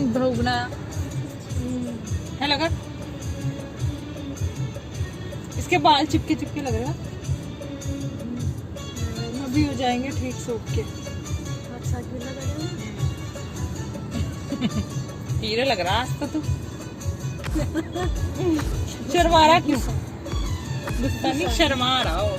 चांद भोगना है लगा। इसके बाल चिपके चिपके लग रहे हैं। अभी हो जाएंगे ठीक सूख के। हीरो लग रहा आज तो तू। शर्मा रहा क्यों? गुस्सा नहीं, शर्मा रहा हो।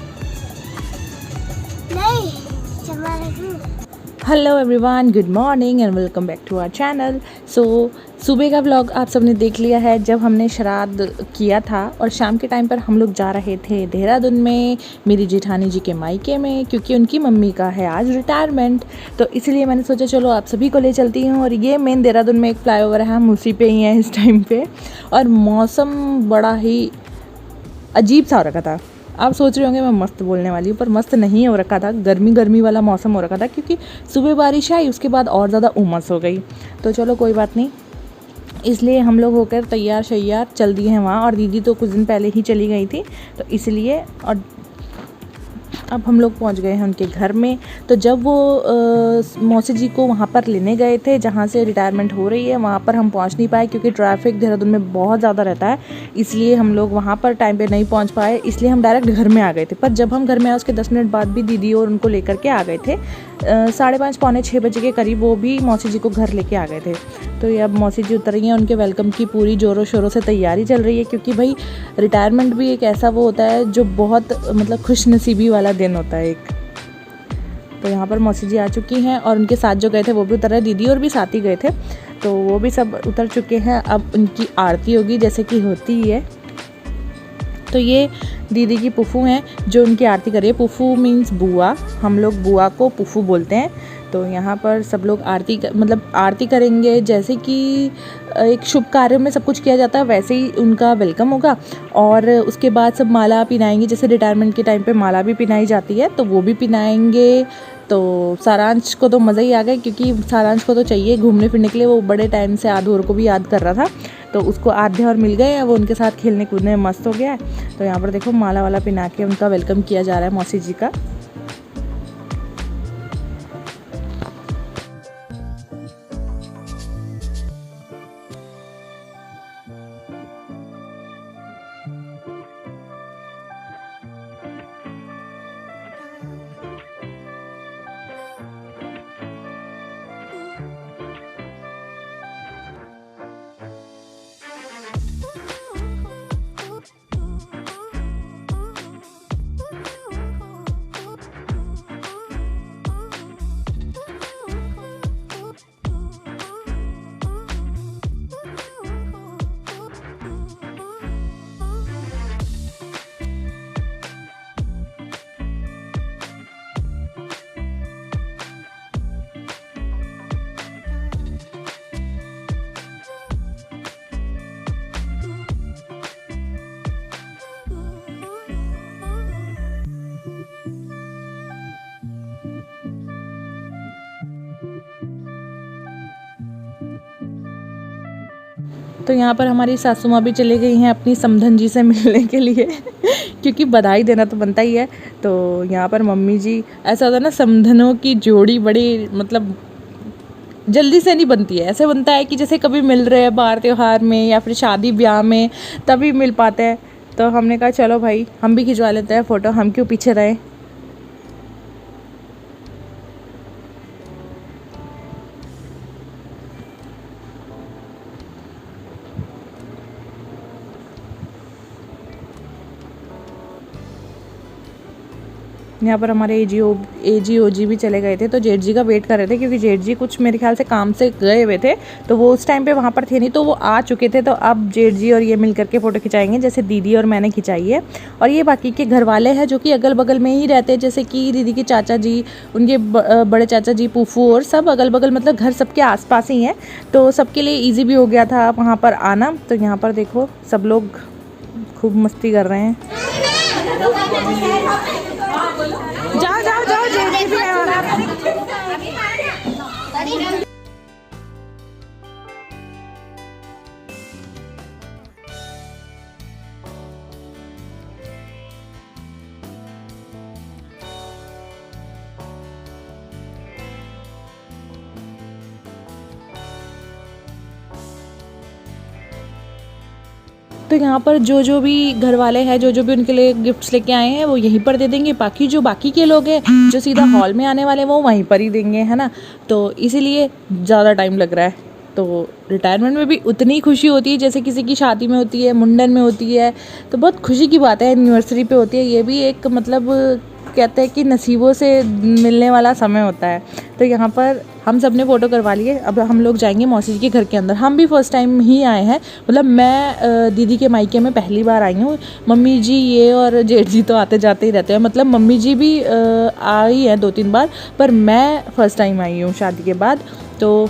Hello everyone, good morning and welcome back to our channel. So सुबह का व्लॉग आप सबने देख लिया है जब हमने श्राद्ध किया था, और शाम के टाइम पर हम लोग जा रहे थे देहरादून में मेरी जेठानी जी के मायके में, क्योंकि उनकी मम्मी का है आज रिटायरमेंट। तो इसलिए मैंने सोचा चलो आप सभी को ले चलती हूँ। और ये मेन देहरादून में एक फ्लाईओवर है, हम उसी पे ही हैं इस टाइम पे। और मौसम बड़ा ही अजीब सा हो रखा था। आप सोच रहे होंगे मैं मस्त बोलने वाली हूँ, पर मस्त नहीं हो रखा था। गर्मी गर्मी वाला मौसम हो रखा था, क्योंकि सुबह बारिश आई, उसके बाद और ज़्यादा उमस हो गई। तो चलो कोई बात नहीं, इसलिए हम लोग होकर तैयार शैयार चल दिए हैं वहाँ। और दीदी तो कुछ दिन पहले ही चली गई थी, तो इसलिए। और अब हम लोग पहुंच गए हैं उनके घर में। तो जब वो मौसी जी को वहाँ पर लेने गए थे जहाँ से रिटायरमेंट हो रही है, वहाँ पर हम पहुँच नहीं पाए, क्योंकि ट्रैफिक देहरादून में बहुत ज़्यादा रहता है। इसलिए हम लोग वहाँ पर टाइम पे नहीं पहुँच पाए, इसलिए हम डायरेक्ट घर में आ गए थे। पर जब हम घर में आए उसके 10 मिनट बाद भी दीदी और उनको लेकर के आ गए थे। 5:30 पौने 6 बजे के करीब वो भी मौसी जी को घर लेके आ गए थे। तो ये अब मौसी जी उतर रही हैं, उनके वेलकम की पूरी ज़ोरों शोरों से तैयारी चल रही है, क्योंकि भाई रिटायरमेंट भी एक ऐसा वो होता है जो बहुत मतलब खुशनसीबी वाला दिन होता है एक। तो यहाँ पर मौसी जी आ चुकी हैं, और उनके साथ जो गए थे वो भी उतर रहे, दीदी और भी साथ ही गए थे, तो वो भी सब उतर चुके हैं। अब उनकी आरती होगी जैसे कि होती ही है। तो ये दीदी की पुफू हैं जो उनकी आरती कर रही है। पुफू मीन्स बुआ, हम लोग बुआ को पुफू बोलते हैं। तो यहाँ पर सब लोग आरती करेंगे, जैसे कि एक शुभ कार्य में सब कुछ किया जाता है वैसे ही उनका वेलकम होगा। और उसके बाद सब माला पिनाएंगे, जैसे रिटायरमेंट के टाइम पे माला भी पिनाई जाती है, तो वो भी पिनाएंगे। तो सारांश को तो मज़ा ही आ गया, क्योंकि सारांश को तो चाहिए घूमने फिरने के लिए। वो बड़े टाइम से आधोर को भी याद कर रहा था, तो उसको आधे और मिल गए हैं, वो उनके साथ खेलने कूदने में मस्त हो गया है। तो यहाँ पर देखो माला वाला पिना के उनका वेलकम किया जा रहा है मौसी जी का। तो यहाँ पर हमारी सासू माँ भी चली गई हैं अपनी समधन जी से मिलने के लिए क्योंकि बधाई देना तो बनता ही है। तो यहाँ पर मम्मी जी, ऐसा होता है ना समधनों की जोड़ी बड़ी मतलब जल्दी से नहीं बनती है। ऐसे बनता है कि जैसे कभी मिल रहे हैं बाहर त्योहार में या फिर शादी ब्याह में, तभी मिल पाते हैं। तो हमने कहा चलो भाई हम भी खिंचवा लेते हैं फ़ोटो, हम क्यों पीछे रहें। यहाँ पर हमारे एजी ओजी भी चले गए थे, तो जेठ जी का वेट कर रहे थे, क्योंकि जेठ जी कुछ मेरे ख्याल से काम से गए हुए थे, तो वो उस टाइम पे वहाँ पर थे नहीं, तो वो आ चुके थे। तो अब जेठ जी और ये मिल करके फ़ोटो खिंचाएंगे, जैसे दीदी और मैंने खिंचाई है। और ये बाकी के घर वाले हैं जो कि अगल बगल में ही रहते हैं, जैसे कि दीदी के चाचा जी, उनके बड़े चाचा जी, फूफू, और सब अगल बगल, मतलब घर सबके आसपास ही हैं, तो सबके लिए ईजी भी हो गया था वहाँ पर आना। तो यहाँ पर देखो सब लोग खूब मस्ती कर रहे हैं। जाओ जाओ जाओ, जेठी भी है। तो यहाँ पर जो जो भी घर वाले हैं, जो जो भी उनके लिए गिफ्ट्स लेके आए हैं वो यहीं पर दे देंगे। बाकी जो बाकी के लोग हैं जो सीधा हॉल में आने वाले हैं वो वहीं पर ही देंगे, है ना। तो इसीलिए ज़्यादा टाइम लग रहा है। तो रिटायरमेंट में भी उतनी खुशी होती है जैसे किसी की शादी में होती है, मुंडन में होती है। तो बहुत खुशी की बात है, एनिवर्सरी पे होती है। ये भी एक मतलब कहते हैं कि नसीबों से मिलने वाला समय होता है। तो यहाँ पर हम सब ने फ़ोटो करवा लिए। अब हम लोग जाएंगे मौसी जी के घर के अंदर। हम भी फर्स्ट टाइम ही आए हैं, मतलब मैं दीदी के मायके में पहली बार आई हूँ। मम्मी जी ये और जेठ जी तो आते जाते ही रहते हैं, मतलब मम्मी जी भी आई हैं 2-3 बार, पर मैं फ़र्स्ट टाइम आई हूँ शादी के बाद। तो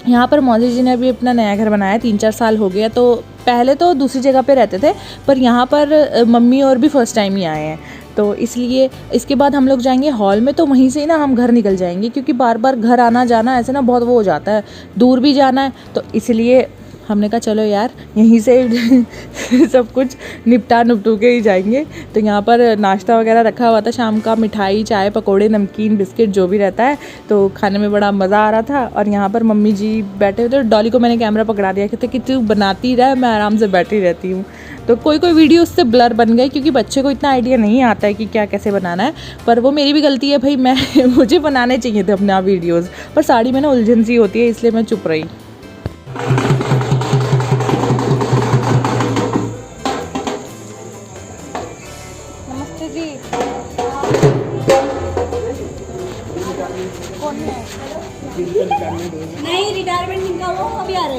यहाँ पर मौसी जी ने अभी अपना नया घर बनाया है, 3-4 साल हो गया। तो पहले तो दूसरी जगह पे रहते थे, पर यहाँ पर मम्मी और भी फर्स्ट टाइम ही आए हैं। तो इसलिए इसके बाद हम लोग जाएंगे हॉल में। तो वहीं से ही ना हम घर निकल जाएंगे, क्योंकि बार बार घर आना जाना ऐसे ना बहुत वो हो जाता है, दूर भी जाना है। तो इसलिए हमने कहा चलो यार यहीं से सब कुछ निपटू के ही जाएंगे। तो यहाँ पर नाश्ता वगैरह रखा हुआ था शाम का, मिठाई, चाय, पकोड़े, नमकीन, बिस्किट जो भी रहता है। तो खाने में बड़ा मज़ा आ रहा था। और यहाँ पर मम्मी जी बैठे हुए थे। डॉली को मैंने कैमरा पकड़ा दिया, कहते कि तू बनाती रह, मैं आराम से बैठी रहती हूँ। तो कोई वीडियो उससे ब्लर बन गई, क्योंकि बच्चे को इतना आइडिया नहीं आता है कि क्या कैसे बनाना है। पर वो मेरी भी गलती है भाई, मैं मुझे बनाने चाहिए थे अपने आप वीडियोज़, पर साड़ी में ना उलझन सी होती है, इसलिए मैं चुप रही। नमस्ते जी। कौन है? नहीं, रिटायरमेंट इनका वो अभी आ रहे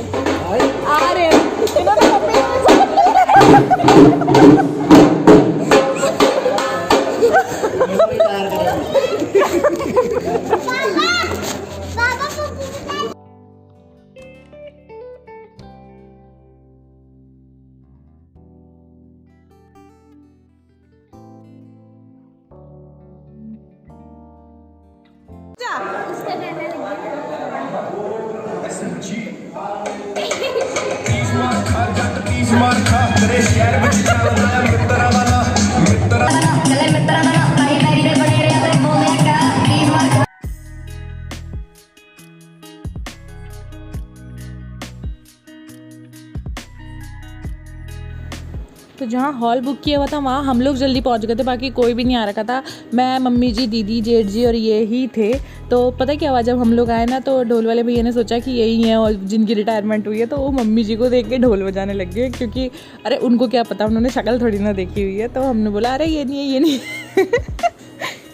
तो जहाँ हॉल बुक किया हुआ था वहाँ हम लोग जल्दी पहुँच गए थे, बाकी कोई भी नहीं आ रखा था। मैं, मम्मी जी, दीदी, जेठ जी और ये ही थे। तो पता क्या हुआ, जब हम लोग आए ना तो ढोल वाले भैया ने सोचा कि यही है और जिनकी रिटायरमेंट हुई है। तो वो मम्मी जी को देख के ढोल बजाने लग गए, क्योंकि अरे उनको क्या पता, उन्होंने शक्ल थोड़ी ना देखी हुई है। तो हमने बोला अरे ये नहीं है, ये नहीं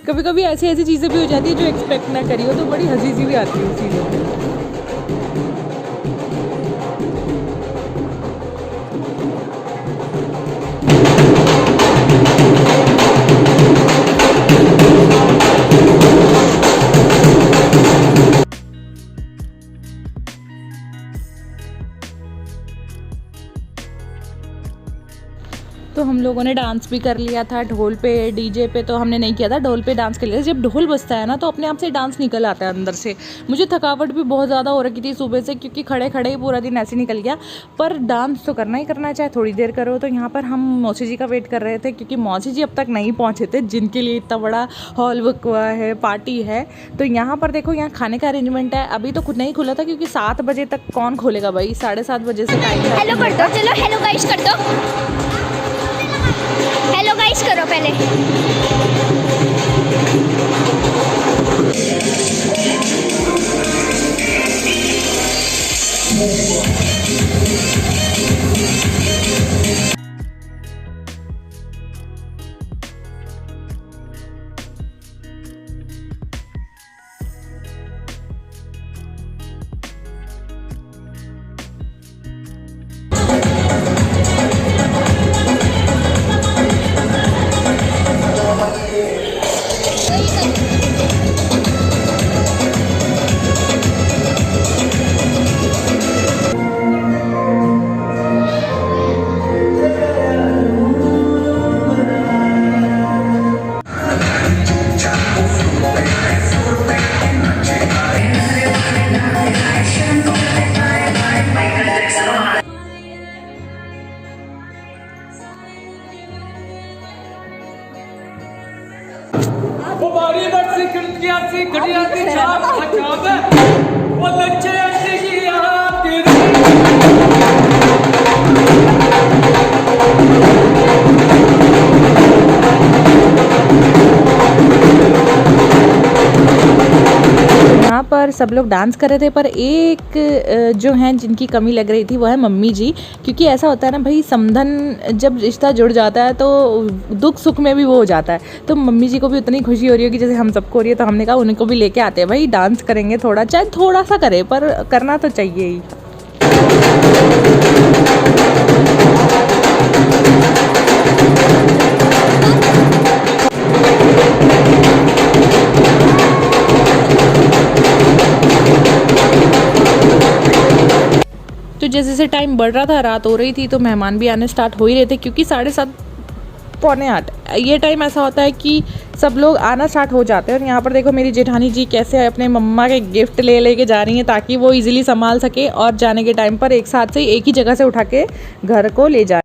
कभी कभी ऐसी चीज़ें भी हो जाती है जो एक्सपेक्ट ना करी हो, तो बड़ी हंसी सी भी आती है उस चीज़ों में। तो हम लोगों ने डांस भी कर लिया था ढोल पे, डीजे पे तो हमने नहीं किया था, ढोल पे डांस कर लिया था। जब ढोल बजता है ना तो अपने आप से डांस निकल आता है अंदर से। मुझे थकावट भी बहुत ज़्यादा हो रखी थी सुबह से, क्योंकि खड़े खड़े ही पूरा दिन ऐसे निकल गया। पर डांस तो करना ही करना है, चाहे थोड़ी देर करो। तो यहाँ पर हम मौसी जी का वेट कर रहे थे, क्योंकि मौसी जी अब तक नहीं पहुँचे थे, जिनके लिए इतना बड़ा हॉल बुक हुआ है, पार्टी है। तो यहाँ पर देखो, यहाँ खाने का अरेंजमेंट है। अभी तो खुद नहीं खुला था, क्योंकि 7 बजे तक कौन खोलेगा भाई, 7:30 बजे से टाइम है। हेलो कर दो, चलो हेलो गाइस कर दो, हेलो गाइस करो पहले। हमारी बच्ची कृतिया सी घटिया सी छाप छाप वो लच्छे ऐसे की आप यहाँ पर सब लोग डांस कर रहे थे, पर एक जो हैं जिनकी कमी लग रही थी वो है मम्मी जी, क्योंकि ऐसा होता है ना भाई, समधन जब रिश्ता जुड़ जाता है तो दुख सुख में भी वो हो जाता है। तो मम्मी जी को भी उतनी खुशी हो रही होगी जैसे हम सबको हो रही है, तो हमने कहा उनको भी लेके आते हैं भाई, डांस करेंगे थोड़ा, चाहे थोड़ा सा करे पर करना तो चाहिए ही। तो जैसे जैसे टाइम बढ़ रहा था, रात हो रही थी, तो मेहमान भी आने स्टार्ट हो ही रहे थे, क्योंकि 7:30 पौने 8 ये टाइम ऐसा होता है कि सब लोग आना स्टार्ट हो जाते हैं। और यहाँ पर देखो मेरी जेठानी जी कैसे अपने मम्मा के गिफ्ट लेके जा रही हैं, ताकि वो इजीली संभाल सके और जाने के टाइम पर एक साथ से एक ही जगह से उठा के घर को ले जाए।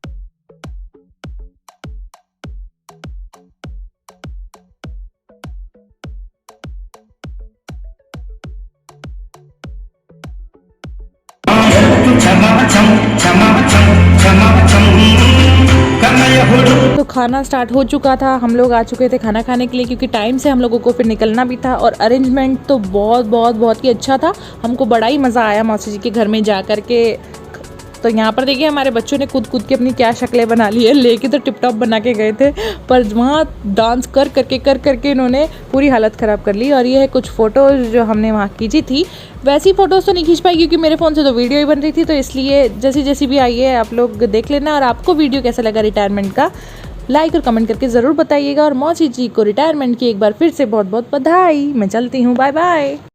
तो खाना स्टार्ट हो चुका था, हम लोग आ चुके थे खाना खाने के लिए, क्योंकि टाइम से हम लोगों को फिर निकलना भी था। और अरेंजमेंट तो बहुत ही अच्छा था, हमको बड़ा ही मज़ा आया मौसी जी के घर में जा कर के। तो यहाँ पर देखिए हमारे बच्चों ने कूद के अपनी क्या शक्लें बना ली है, लेके तो टिप टॉप बना के गए थे, पर वहाँ डांस कर करके इन्होंने पूरी हालत ख़राब कर ली। और ये है कुछ फ़ोटोज़ जो हमने वहाँ खींची थी। वैसी फ़ोटोज़ तो नहीं खींच पाई क्योंकि मेरे फ़ोन से तो वीडियो ही बन रही थी, तो इसलिए जैसी भी आई है आप लोग देख लेना। और आपको वीडियो कैसा लगा रिटायरमेंट का, लाइक और कमेंट करके ज़रूर बताइएगा। और मौसी जी को रिटायरमेंट की एक बार फिर से बहुत बधाई। मैं चलती हूँ, बाय बाय।